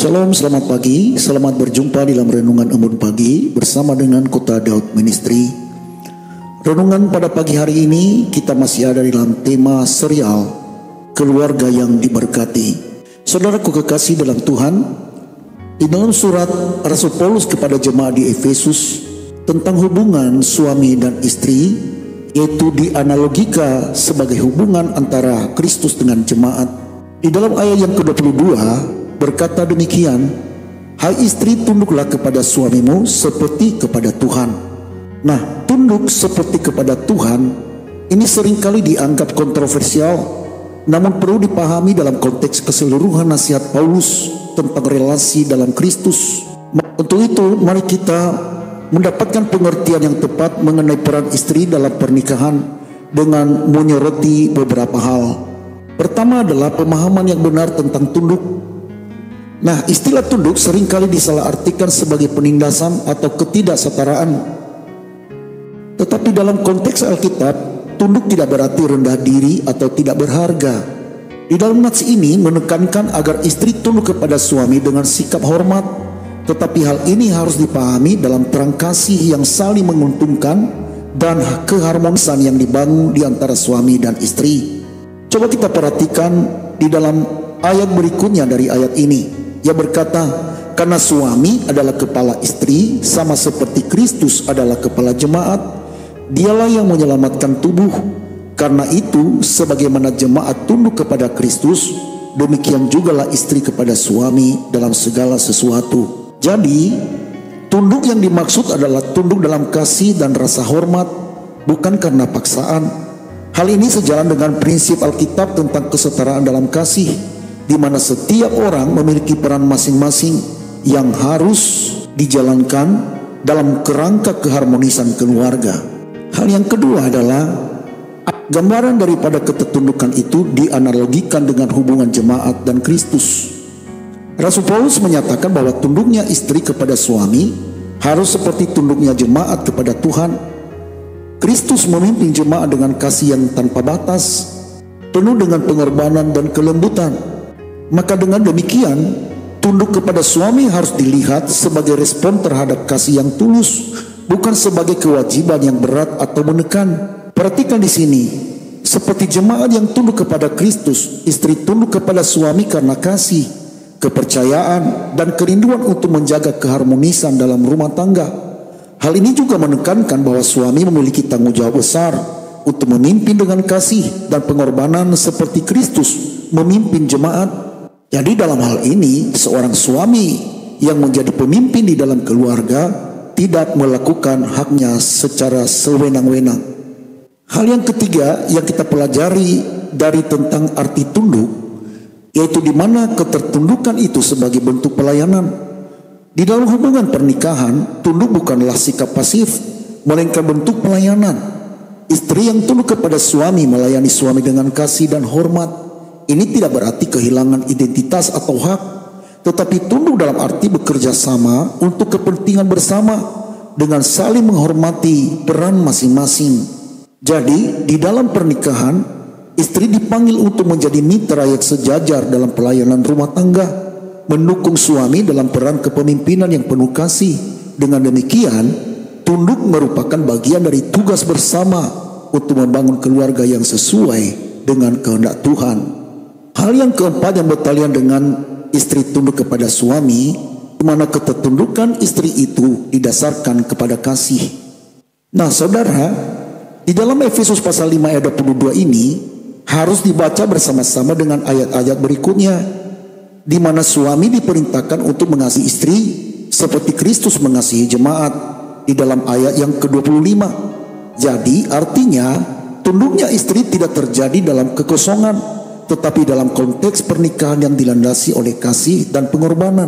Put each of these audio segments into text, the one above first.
Shalom, selamat pagi. Selamat berjumpa dalam Renungan Embun Pagi bersama dengan Kota Daud Ministry. Renungan pada pagi hari ini kita masih ada dalam tema serial Keluarga yang Diberkati. Saudaraku kekasih dalam Tuhan, di dalam surat Rasul Paulus kepada jemaat di Efesus tentang hubungan suami dan istri, yaitu dianalogika sebagai hubungan antara Kristus dengan jemaat. Di dalam ayat yang ke-22 berkata demikian, "Hai istri, tunduklah kepada suamimu seperti kepada Tuhan." Nah, tunduk seperti kepada Tuhan ini seringkali dianggap kontroversial, namun perlu dipahami dalam konteks keseluruhan nasihat Paulus tentang relasi dalam Kristus. Untuk itu, mari kita mendapatkan pengertian yang tepat mengenai peran istri dalam pernikahan dengan menyoroti beberapa hal. Pertama adalah pemahaman yang benar tentang tunduk. Nah, istilah tunduk seringkali disalahartikan sebagai penindasan atau ketidaksetaraan. Tetapi dalam konteks Alkitab, tunduk tidak berarti rendah diri atau tidak berharga. Di dalam nats ini menekankan agar istri tunduk kepada suami dengan sikap hormat. Tetapi hal ini harus dipahami dalam terang kasih yang saling menguntungkan dan keharmonisan yang dibangun di antara suami dan istri. Coba kita perhatikan di dalam ayat berikutnya dari ayat ini. Ia berkata, "Karena suami adalah kepala istri, sama seperti Kristus adalah kepala jemaat, dialah yang menyelamatkan tubuh. Karena itu, sebagaimana jemaat tunduk kepada Kristus, demikian jugalah istri kepada suami dalam segala sesuatu." Jadi, tunduk yang dimaksud adalah tunduk dalam kasih dan rasa hormat, bukan karena paksaan. Hal ini sejalan dengan prinsip Alkitab tentang kesetaraan dalam kasih, di mana setiap orang memiliki peran masing-masing yang harus dijalankan dalam kerangka keharmonisan keluarga. Hal yang kedua adalah gambaran daripada ketertundukan itu dianalogikan dengan hubungan jemaat dan Kristus. Rasul Paulus menyatakan bahwa tunduknya istri kepada suami harus seperti tunduknya jemaat kepada Tuhan. Kristus memimpin jemaat dengan kasih yang tanpa batas, penuh dengan pengorbanan dan kelembutan. Maka dengan demikian, tunduk kepada suami harus dilihat sebagai respon terhadap kasih yang tulus, bukan sebagai kewajiban yang berat atau menekan. Perhatikan di sini, seperti jemaat yang tunduk kepada Kristus, istri tunduk kepada suami karena kasih, kepercayaan, dan kerinduan untuk menjaga keharmonisan dalam rumah tangga. Hal ini juga menekankan bahwa suami memiliki tanggung jawab besar untuk memimpin dengan kasih dan pengorbanan seperti Kristus memimpin jemaat. Jadi dalam hal ini, seorang suami yang menjadi pemimpin di dalam keluarga tidak melakukan haknya secara sewenang-wenang. Hal yang ketiga yang kita pelajari dari tentang arti tunduk, yaitu di mana ketertundukan itu sebagai bentuk pelayanan. Di dalam hubungan pernikahan, tunduk bukanlah sikap pasif, melainkan bentuk pelayanan. Istri yang tunduk kepada suami melayani suami dengan kasih dan hormat. Ini tidak berarti kehilangan identitas atau hak, tetapi tunduk dalam arti bekerja sama untuk kepentingan bersama dengan saling menghormati peran masing-masing. Jadi, di dalam pernikahan, istri dipanggil untuk menjadi mitra yang sejajar dalam pelayanan rumah tangga, mendukung suami dalam peran kepemimpinan yang penuh kasih. Dengan demikian, tunduk merupakan bagian dari tugas bersama untuk membangun keluarga yang sesuai dengan kehendak Tuhan. Hal yang keempat yang bertalian dengan istri tunduk kepada suami, di mana ketertundukan istri itu didasarkan kepada kasih. Nah saudara, di dalam Efesus pasal 5 ayat 22 ini harus dibaca bersama-sama dengan ayat-ayat berikutnya, di mana suami diperintahkan untuk mengasihi istri seperti Kristus mengasihi jemaat di dalam ayat yang ke-25. Jadi artinya tunduknya istri tidak terjadi dalam kekosongan, tetapi dalam konteks pernikahan yang dilandasi oleh kasih dan pengorbanan.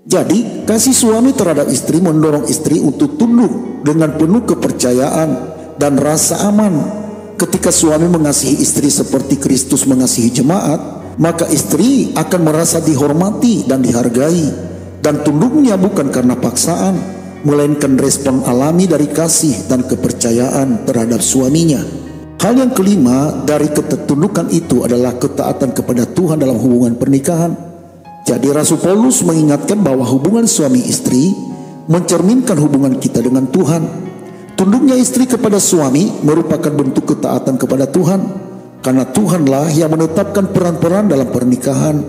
Jadi, kasih suami terhadap istri mendorong istri untuk tunduk dengan penuh kepercayaan dan rasa aman. Ketika suami mengasihi istri seperti Kristus mengasihi jemaat, maka istri akan merasa dihormati dan dihargai. Dan tunduknya bukan karena paksaan, melainkan respon alami dari kasih dan kepercayaan terhadap suaminya. Hal yang kelima dari ketertundukan itu adalah ketaatan kepada Tuhan dalam hubungan pernikahan. Jadi Rasul Paulus mengingatkan bahwa hubungan suami istri mencerminkan hubungan kita dengan Tuhan. Tunduknya istri kepada suami merupakan bentuk ketaatan kepada Tuhan, karena Tuhanlah yang menetapkan peran-peran dalam pernikahan.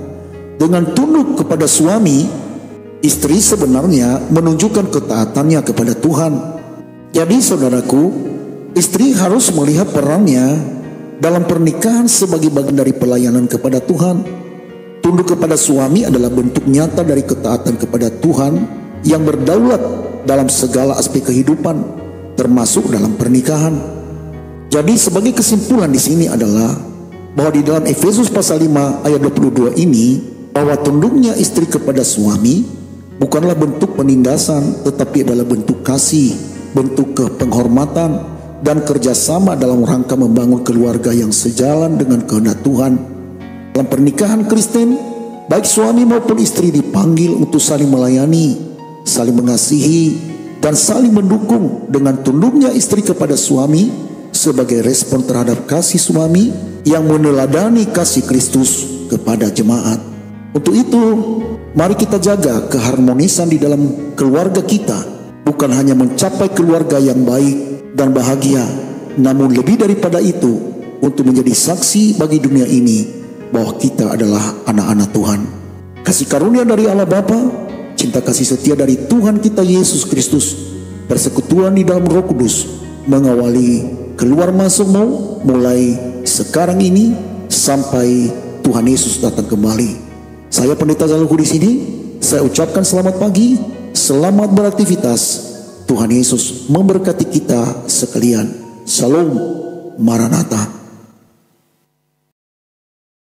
Dengan tunduk kepada suami, istri sebenarnya menunjukkan ketaatannya kepada Tuhan. Jadi saudaraku, istri harus melihat perannya dalam pernikahan sebagai bagian dari pelayanan kepada Tuhan. Tunduk kepada suami adalah bentuk nyata dari ketaatan kepada Tuhan yang berdaulat dalam segala aspek kehidupan, termasuk dalam pernikahan. Jadi sebagai kesimpulan di sini adalah bahwa di dalam Efesus pasal 5 ayat 22 ini, bahwa tunduknya istri kepada suami bukanlah bentuk penindasan, tetapi adalah bentuk kasih, bentuk penghormatan dan kerjasama dalam rangka membangun keluarga yang sejalan dengan kehendak Tuhan. Dalam pernikahan Kristen, baik suami maupun istri dipanggil untuk saling melayani, saling mengasihi, dan saling mendukung. Dengan tunduknya istri kepada suami sebagai respon terhadap kasih suami yang meneladani kasih Kristus kepada jemaat. Untuk itu, mari kita jaga keharmonisan di dalam keluarga kita, bukan hanya mencapai keluarga yang baik dan bahagia, namun lebih daripada itu, untuk menjadi saksi bagi dunia ini bahwa kita adalah anak-anak Tuhan. Kasih karunia dari Allah Bapa, cinta kasih setia dari Tuhan kita Yesus Kristus, persekutuan di dalam Roh Kudus mengawali keluar masukmu mulai sekarang ini sampai Tuhan Yesus datang kembali. Saya Pendeta Zalhu di sini. Saya ucapkan selamat pagi, selamat beraktivitas. Tuhan Yesus memberkati kita sekalian. Shalom, Maranatha.